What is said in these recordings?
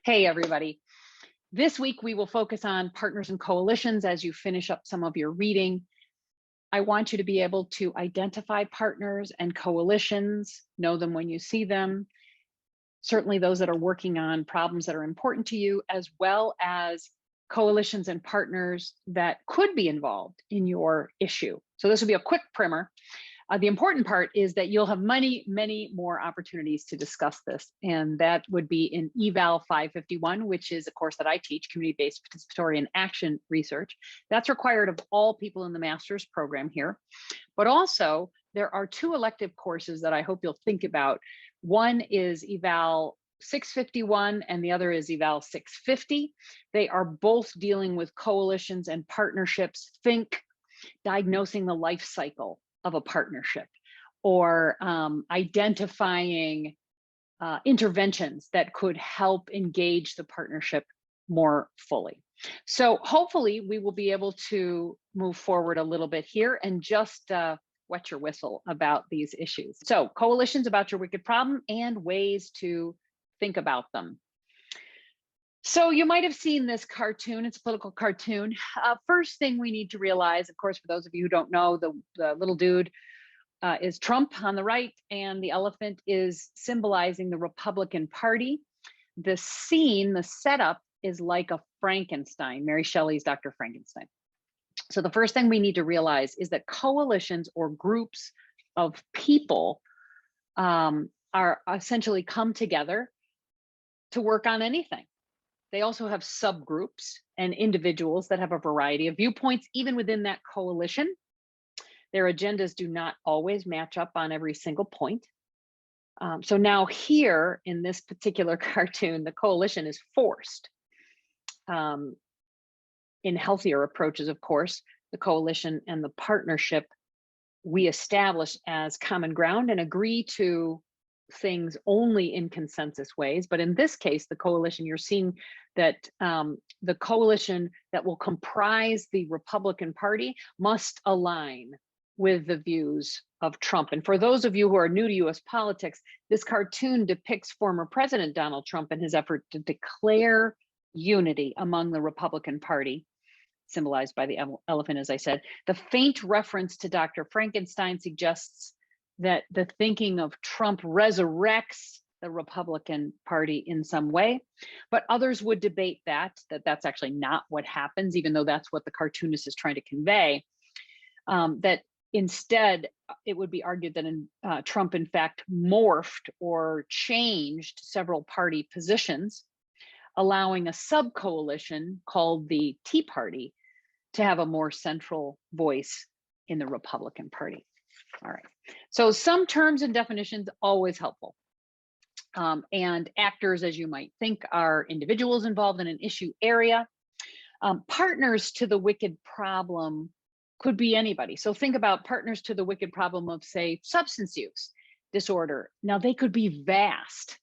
Hey, everybody. This week, we will focus on partners and coalitions as you finish up some of your reading. I want you to be able to identify partners and coalitions, know them when you see them, certainly those that are working on problems that are important to you, as well as coalitions and partners that could be involved in your issue. So this will be a quick primer. The important part is that you'll have many, many more opportunities to discuss this. And that would be in EVAL 551, which is a course that I teach, community-based participatory and action research. That's required of all people in the master's program here. But also, there are two elective courses that I hope you'll think about. One is EVAL 651 and the other is EVAL 650. They are both dealing with coalitions and partnerships. Think diagnosing the life cycle of a partnership, or identifying interventions that could help engage the partnership more fully. So hopefully we will be able to move forward a little bit here and just wet your whistle about these issues. So coalitions about your wicked problem and ways to think about them. So you might have seen this cartoon. It's a political cartoon. First thing we need to realize, of course, for those of you who don't know, the little dude is Trump on the right, and the elephant is symbolizing the Republican Party. The scene, the setup is like a Frankenstein, Mary Shelley's Dr. Frankenstein. So the first thing we need to realize is that coalitions or groups of people are essentially come together to work on anything. They also have subgroups and individuals that have a variety of viewpoints, even within that coalition. Their agendas do not always match up on every single point. So now here in this particular cartoon, the coalition is forced. In healthier approaches, of course, the coalition and the partnership we establish as common ground and agree to things only in consensus ways. But in this case, the coalition, you're seeing that the coalition that will comprise the Republican Party must align with the views of Trump. And for those of you who are new to US politics, this cartoon depicts former President Donald Trump and his effort to declare unity among the Republican Party, symbolized by the elephant, as I said. The faint reference to Dr. Frankenstein suggests that the thinking of Trump resurrects the Republican Party in some way, but others would debate that's actually not what happens, even though that's what the cartoonist is trying to convey, that instead it would be argued that Trump in fact morphed or changed several party positions, allowing a sub-coalition called the Tea Party to have a more central voice in the Republican Party. All right, so some terms and definitions always helpful. And actors, as you might think, are individuals involved in an issue area. Partners to the wicked problem could be anybody. So think about partners to the wicked problem of, say, substance use disorder. Now they could be vast.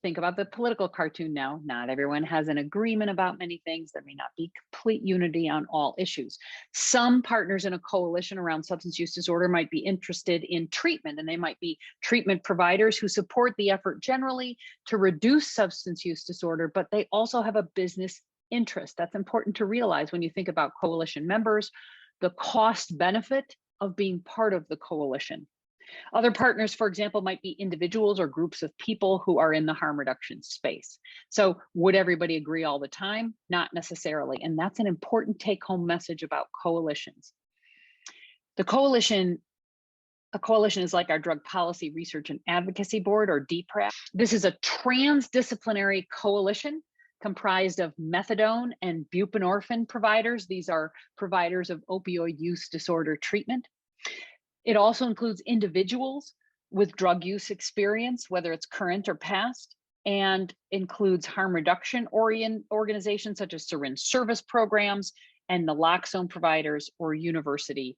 Think about the political cartoon now. Not everyone has an agreement about many things. There may not be complete unity on all issues. Some partners in a coalition around substance use disorder might be interested in treatment, and they might be treatment providers who support the effort generally to reduce substance use disorder, but they also have a business interest. That's important to realize when you think about coalition members, the cost benefit of being part of the coalition. Other partners, for example, might be individuals or groups of people who are in the harm reduction space. So would everybody agree all the time? Not necessarily. And that's an important take-home message about coalitions. A coalition is like our Drug Policy Research and Advocacy Board, or DPRAC. This is a transdisciplinary coalition comprised of methadone and buprenorphine providers. These are providers of opioid use disorder treatment. It also includes individuals with drug use experience, whether it's current or past, and includes harm reduction organizations such as syringe service programs and naloxone providers or university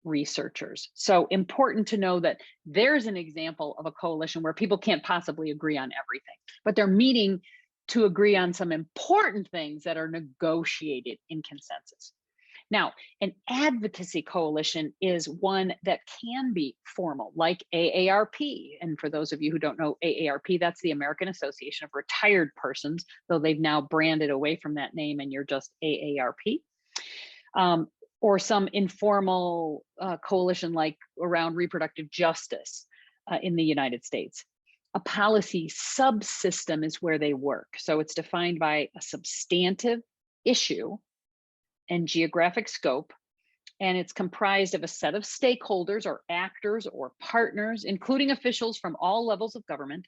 researchers. So important to know that there's an example of a coalition where people can't possibly agree on everything, but they're meeting to agree on some important things that are negotiated in consensus. Now, an advocacy coalition is one that can be formal, like AARP. And for those of you who don't know AARP, that's the American Association of Retired Persons, though they've now branded away from that name and you're just AARP. Or some informal coalition like around reproductive justice in the United States. A policy subsystem is where they work. So it's defined by a substantive issue and geographic scope, and it's comprised of a set of stakeholders or actors or partners, including officials from all levels of government,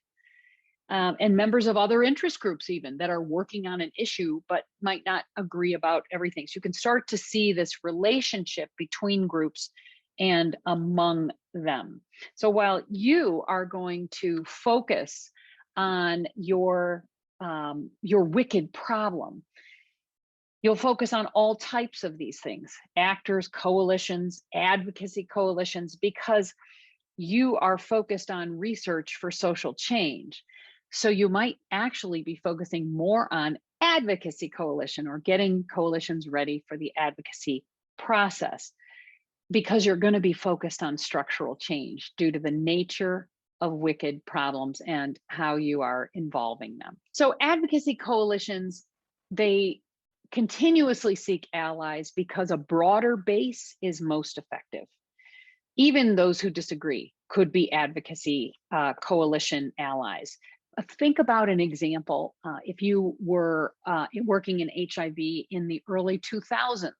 and members of other interest groups even that are working on an issue but might not agree about everything. So you can start to see this relationship between groups and among them. So while you are going to focus on your wicked problem, you'll focus on all types of these things: actors, coalitions, advocacy coalitions, because you are focused on research for social change. So you might actually be focusing more on advocacy coalition or getting coalitions ready for the advocacy process, because you're going to be focused on structural change due to the nature of wicked problems and how you are involving them. So advocacy coalitions, they continuously seek allies because a broader base is most effective. Even those who disagree could be advocacy coalition allies. Think about an example. If you were working in HIV in the early 2000s,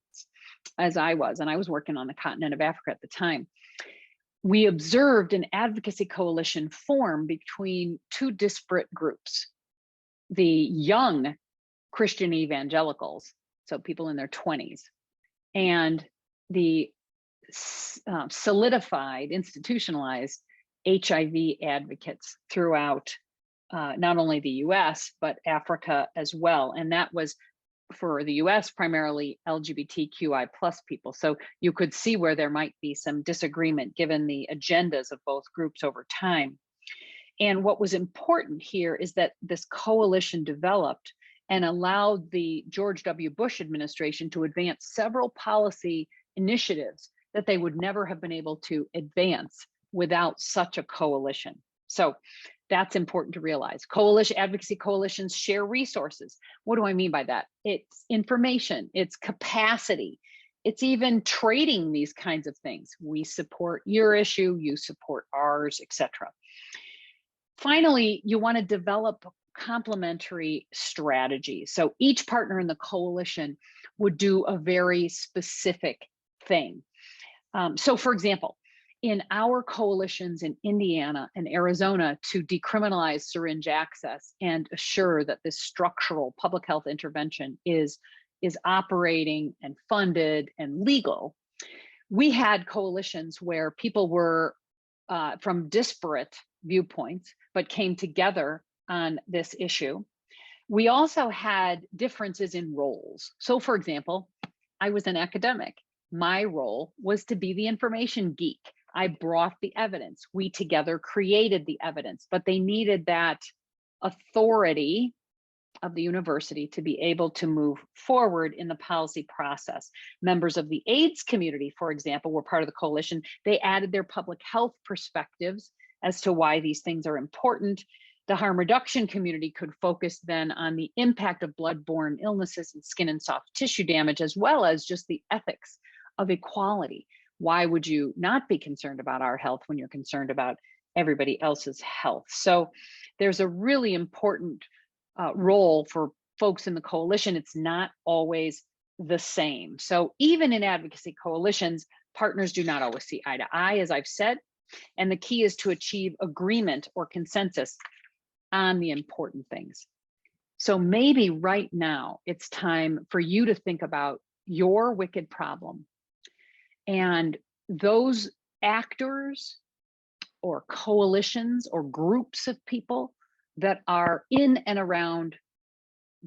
as I was, and I was working on the continent of Africa at the time, we observed an advocacy coalition form between two disparate groups: the young Christian evangelicals, so people in their 20s, and the solidified, institutionalized HIV advocates throughout not only the US, but Africa as well. And that was, for the US, primarily LGBTQI plus people. So you could see where there might be some disagreement given the agendas of both groups over time. And what was important here is that this coalition developed and allowed the George W. Bush administration to advance several policy initiatives that they would never have been able to advance without such a coalition. So that's important to realize. Advocacy coalitions share resources. What do I mean by that? It's information, it's capacity, it's even trading these kinds of things. We support your issue, you support ours, etc. Finally, you want to develop complementary strategies. So each partner in the coalition would do a very specific thing. So for example, in our coalitions in Indiana and Arizona to decriminalize syringe access and assure that this structural public health intervention is operating and funded and legal, we had coalitions where people were from disparate viewpoints, but came together on this issue. We also had differences in roles. So for example, I was an academic. My role was to be the information geek. I brought the evidence. We together created the evidence, but they needed that authority of the university to be able to move forward in the policy process. Members of the AIDS community, for example, were part of the coalition. They added their public health perspectives as to why these things are important. The harm reduction community could focus then on the impact of blood-borne illnesses and skin and soft tissue damage, as well as just the ethics of equality. Why would you not be concerned about our health when you're concerned about everybody else's health? So there's a really important role for folks in the coalition. It's not always the same. So even in advocacy coalitions, partners do not always see eye to eye, as I've said, and the key is to achieve agreement or consensus on the important things. So maybe right now it's time for you to think about your wicked problem and those actors or coalitions or groups of people that are in and around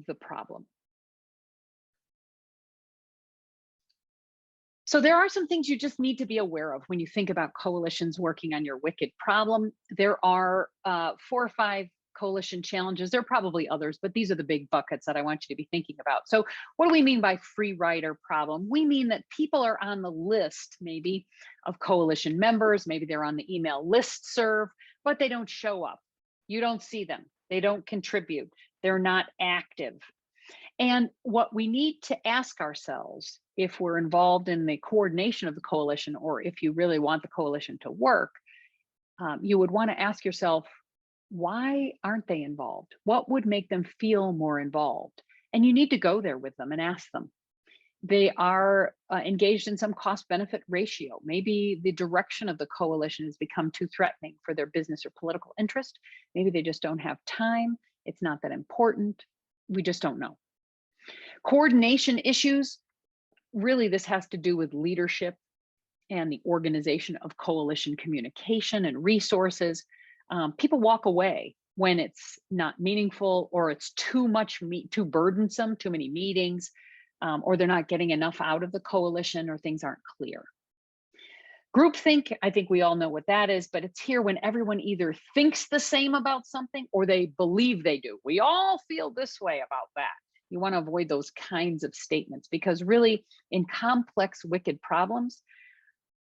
the problem. So there are some things you just need to be aware of when you think about coalitions working on your wicked problem. There are 4 or 5 coalition challenges. There are probably others, but these are the big buckets that I want you to be thinking about. So what do we mean by free rider problem? We mean that people are on the list, maybe, of coalition members. Maybe they're on the email listserv, but they don't show up. You don't see them. They don't contribute. They're not active. And what we need to ask ourselves, if we're involved in the coordination of the coalition, or if you really want the coalition to work, you would want to ask yourself, why aren't they involved? What would make them feel more involved? And you need to go there with them and ask them. They are engaged in some cost benefit ratio. Maybe the direction of the coalition has become too threatening for their business or political interest. Maybe they just don't have time. It's not that important. We just don't know. Coordination issues, really this has to do with leadership and the organization of coalition communication and resources. People walk away when it's not meaningful, or it's too burdensome, too many meetings, or they're not getting enough out of the coalition, or things aren't clear. Groupthink, I think we all know what that is, but it's here when everyone either thinks the same about something or they believe they do. We all feel this way about that. You want to avoid those kinds of statements, because really in complex, wicked problems,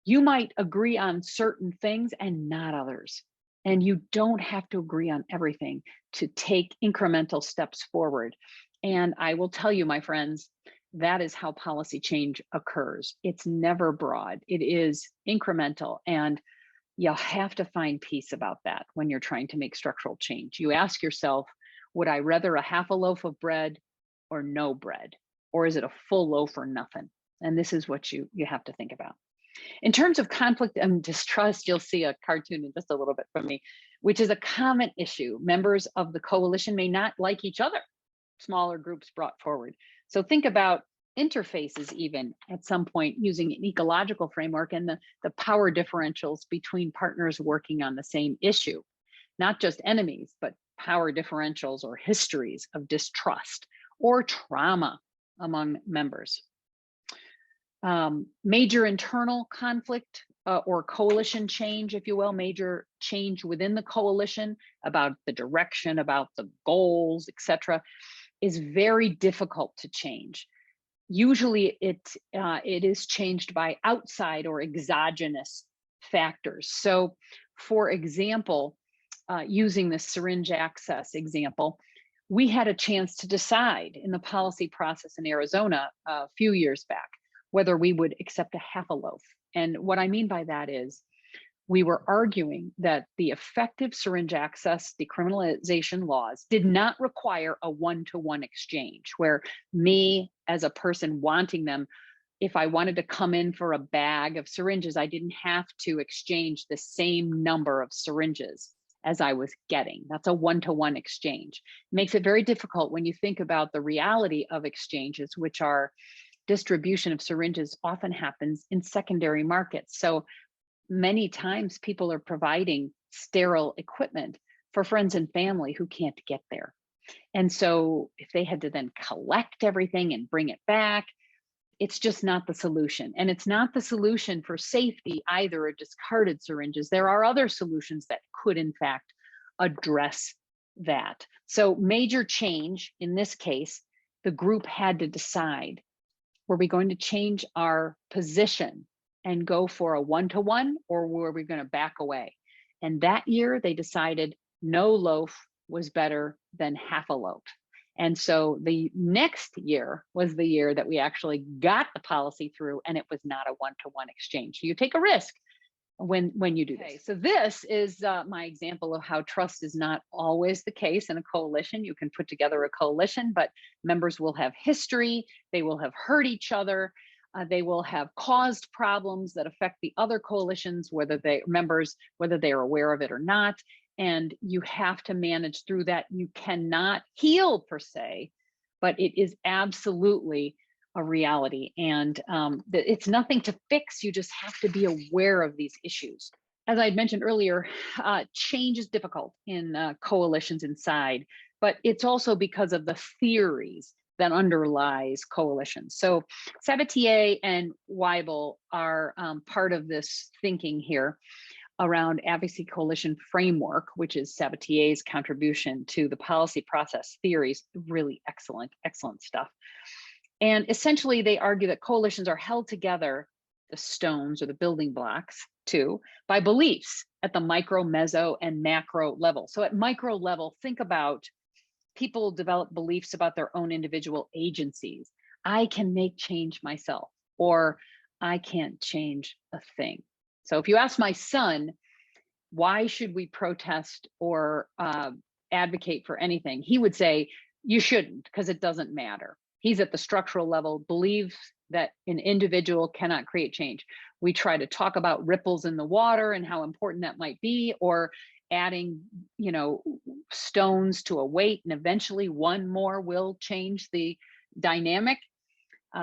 you might agree on certain things and not others. And you don't have to agree on everything to take incremental steps forward. And I will tell you, my friends, that is how policy change occurs. It's never broad. It is incremental. And you'll have to find peace about that when you're trying to make structural change. You ask yourself, would I rather a half a loaf of bread or no bread? Or is it a full loaf or nothing? And this is what you have to think about. In terms of conflict and distrust, you'll see a cartoon in just a little bit from me, which is a common issue. Members of the coalition may not like each other, smaller groups brought forward. So think about interfaces even at some point using an ecological framework and the power differentials between partners working on the same issue, not just enemies, but power differentials or histories of distrust or trauma among members. Major internal conflict or coalition change, if you will, major change within the coalition about the direction, about the goals, etc., is very difficult to change. Usually it is changed by outside or exogenous factors. So for example, using the syringe access example, we had a chance to decide in the policy process in Arizona a few years back whether we would accept a half a loaf. And what I mean by that is we were arguing that the effective syringe access decriminalization laws did not require a one-to-one exchange, where me as a person wanting them, if I wanted to come in for a bag of syringes, I didn't have to exchange the same number of syringes as I was getting. That's a one-to-one exchange. It makes it very difficult when you think about the reality of exchanges, which are distribution of syringes often happens in secondary markets. So many times people are providing sterile equipment for friends and family who can't get there. And so if they had to then collect everything and bring it back, it's just not the solution. And it's not the solution for safety either, or discarded syringes. There are other solutions that could in fact address that. So major change in this case, the group had to decide, were we going to change our position and go for a one-to-one, or were we going to back away? And that year they decided no loaf was better than half a loaf. And so the next year was the year that we actually got the policy through, and it was not a one-to-one exchange. So you take a risk when you do this. So this is my example of how trust is not always the case in a coalition. You can put together a coalition, but members will have history, they will have hurt each other, they will have caused problems that affect the other coalitions, whether they are aware of it or not. And you have to manage through that. You cannot heal per se, but it is absolutely a reality. And it's nothing to fix. You just have to be aware of these issues. As I had mentioned earlier, change is difficult in coalitions inside, but it's also because of the theories that underlies coalitions. So Sabatier and Weibel are part of this thinking here. around advocacy coalition framework, which is Sabatier's contribution to the policy process theories. Really excellent, excellent stuff. And essentially, they argue that coalitions are held together, the stones or the building blocks, too, by beliefs at the micro, meso, and macro level. So at micro level, think about people develop beliefs about their own individual agencies. I can make change myself, or I can't change a thing. So if you ask my son, why should we protest or advocate for anything? He would say, you shouldn't, because it doesn't matter. He's at the structural level, believes that an individual cannot create change. We try to talk about ripples in the water and how important that might be, or adding, stones to a weight, and eventually one more will change the dynamic.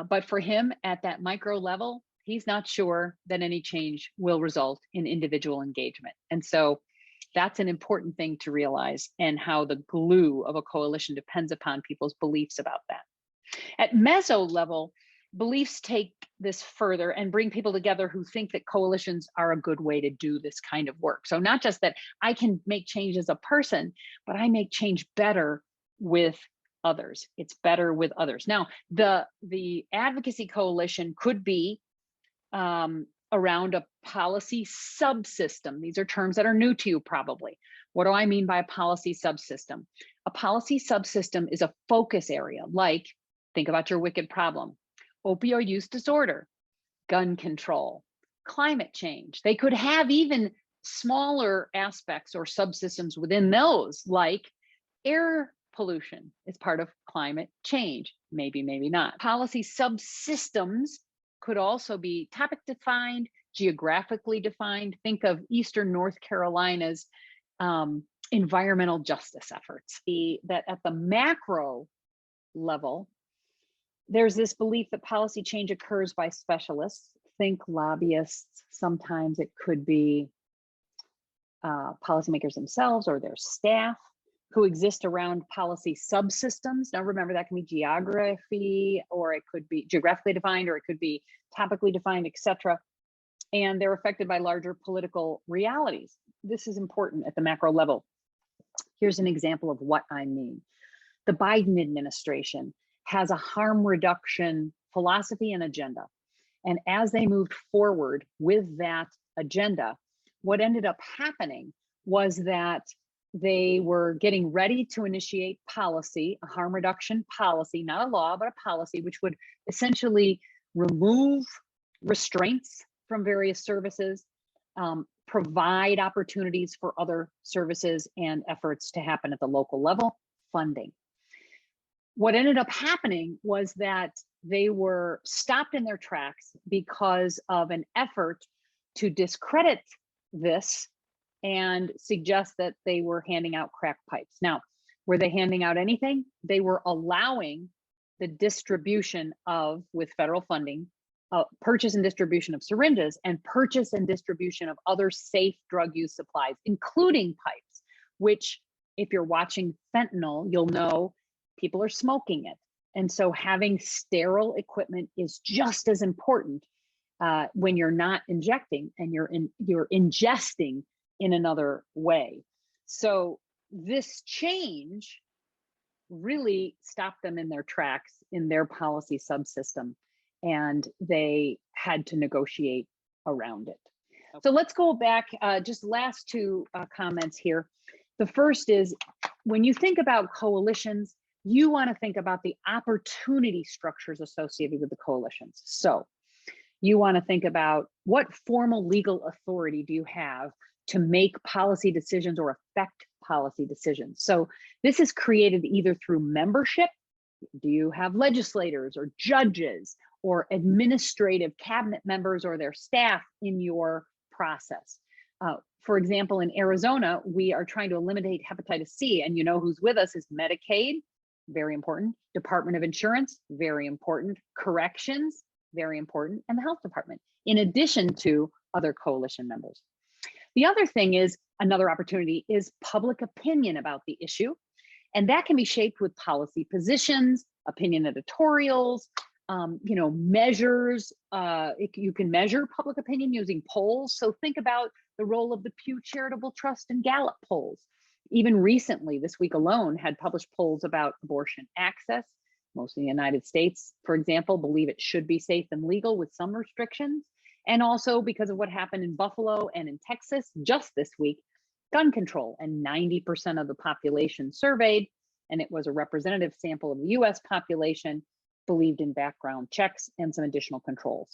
But for him at that micro level, he's not sure that any change will result in individual engagement. And so that's an important thing to realize, and how the glue of a coalition depends upon people's beliefs about that. At meso level, beliefs take this further and bring people together who think that coalitions are a good way to do this kind of work. So not just that I can make change as a person, but I make change better with others. It's better with others. Now, the advocacy coalition could be around a policy subsystem. These are terms that are new to you probably. What do I mean by a policy subsystem? A policy subsystem is a focus area, like think about your wicked problem, opioid use disorder, gun control, climate change. They could have even smaller aspects or subsystems within those, like air pollution is part of climate change. Maybe, maybe not. Policy subsystems could also be topic defined, geographically defined. Think of Eastern North Carolina's environmental justice efforts. That at the macro level, there's this belief that policy change occurs by specialists. Think lobbyists. Sometimes it could be policymakers themselves or their staff who exist around policy subsystems. Now remember, that can be geography, or it could be geographically defined, or it could be topically defined, etc. And they're affected by larger political realities. This is important at the macro level. Here's an example of what I mean. The Biden administration has a harm reduction philosophy and agenda. And as they moved forward with that agenda, what ended up happening was that they were getting ready to initiate policy, a harm reduction policy, not a law, but a policy, which would essentially remove restraints from various services, provide opportunities for other services and efforts to happen at the local level, funding. What ended up happening was that they were stopped in their tracks because of an effort to discredit this and suggest that they were handing out crack pipes. Now, were they handing out anything? They were allowing the distribution of, with federal funding, purchase and distribution of syringes and purchase and distribution of other safe drug use supplies, including pipes, which if you're watching fentanyl, you'll know people are smoking it. And so having sterile equipment is just as important when you're not injecting and you're ingesting in another way. So this change really stopped them in their tracks in their policy subsystem, and they had to negotiate around it. So let's go back, just last two comments here. The first is, when you think about coalitions, you want to think about the opportunity structures associated with the coalitions. So you want to think about what formal legal authority do you have to make policy decisions or affect policy decisions. So this is created either through membership. Do you have legislators or judges or administrative cabinet members or their staff in your process? For example, in Arizona, we are trying to eliminate hepatitis C, and you know who's with us is Medicaid, very important. Department of Insurance, very important. Corrections, very important. And the health department, in addition to other coalition members. The other thing is, another opportunity is public opinion about the issue. And that can be shaped with policy positions, opinion editorials, measures. You can measure public opinion using polls. So think about the role of the Pew Charitable Trust and Gallup polls. Even recently, this week alone, had published polls about abortion access. Most in the United States, for example, believe it should be safe and legal with some restrictions. And also because of what happened in Buffalo and in Texas just this week, gun control. And 90% of the population surveyed, and it was a representative sample of the US population, believed in background checks and some additional controls.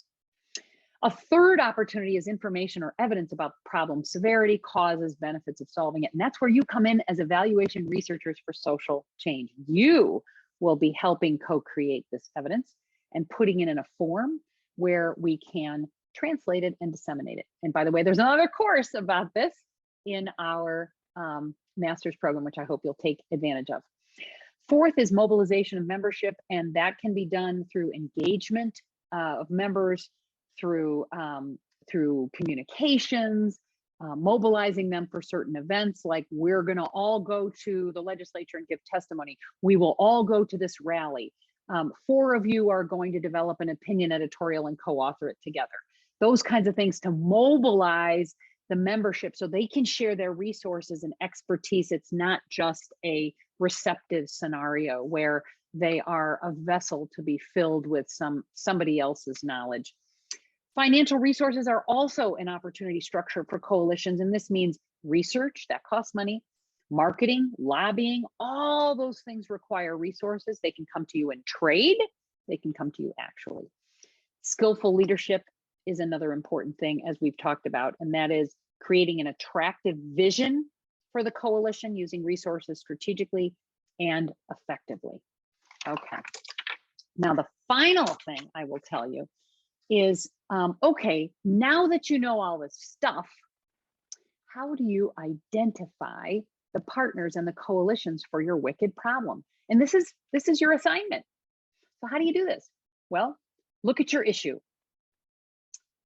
A third opportunity is information or evidence about problem severity, causes, benefits of solving it. And that's where you come in as evaluation researchers for social change. You will be helping co-create this evidence and putting it in a form where we can translate it and disseminate it. And by the way, there's another course about this in our master's program, which I hope you'll take advantage of. Fourth is mobilization of membership, and that can be done through engagement of members, through communications, mobilizing them for certain events, like we're going to all go to the legislature and give testimony. We will all go to this rally. 4 of you are going to develop an opinion editorial and co-author it together. Those kinds of things to mobilize the membership so they can share their resources and expertise. It's not just a receptive scenario where they are a vessel to be filled with somebody else's knowledge. Financial resources are also an opportunity structure for coalitions, and this means research that costs money, marketing, lobbying, all those things require resources. They can come to you in trade, they can come to you actually. Skillful leadership is another important thing, as we've talked about, and that is creating an attractive vision for the coalition using resources strategically and effectively. Okay, now the final thing I will tell you is, okay, now that you know all this stuff, how do you identify the partners and the coalitions for your wicked problem? And this is your assignment. So how do you do this? Well, look at your issue.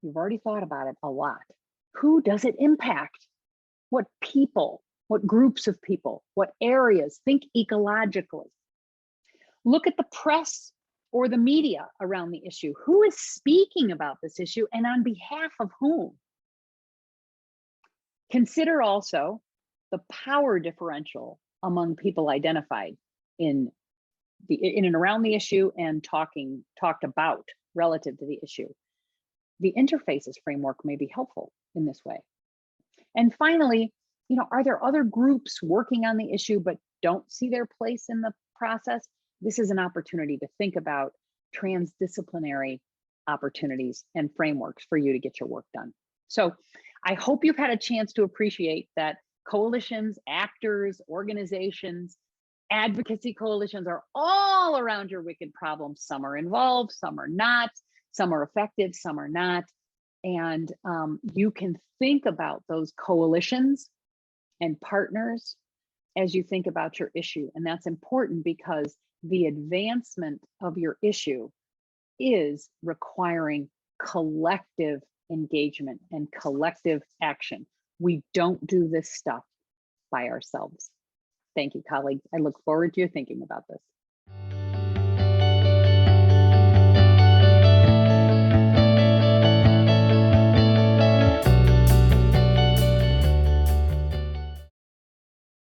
You've already thought about it a lot. Who does it impact? What people? What groups of people? What areas? Think ecologically. Look at the press or the media around the issue. Who is speaking about this issue and on behalf of whom? Consider also the power differential among people identified in and around the issue and talked about relative to the issue. The interfaces framework may be helpful in this way. And finally, are there other groups working on the issue but don't see their place in the process? This is an opportunity to think about transdisciplinary opportunities and frameworks for you to get your work done. So I hope you've had a chance to appreciate that coalitions, actors, organizations, advocacy coalitions are all around your wicked problem. Some are involved, some are not, some are effective, some are not. And you can think about those coalitions and partners as you think about your issue. And that's important because the advancement of your issue is requiring collective engagement and collective action. We don't do this stuff by ourselves. Thank you, colleagues. I look forward to your thinking about this.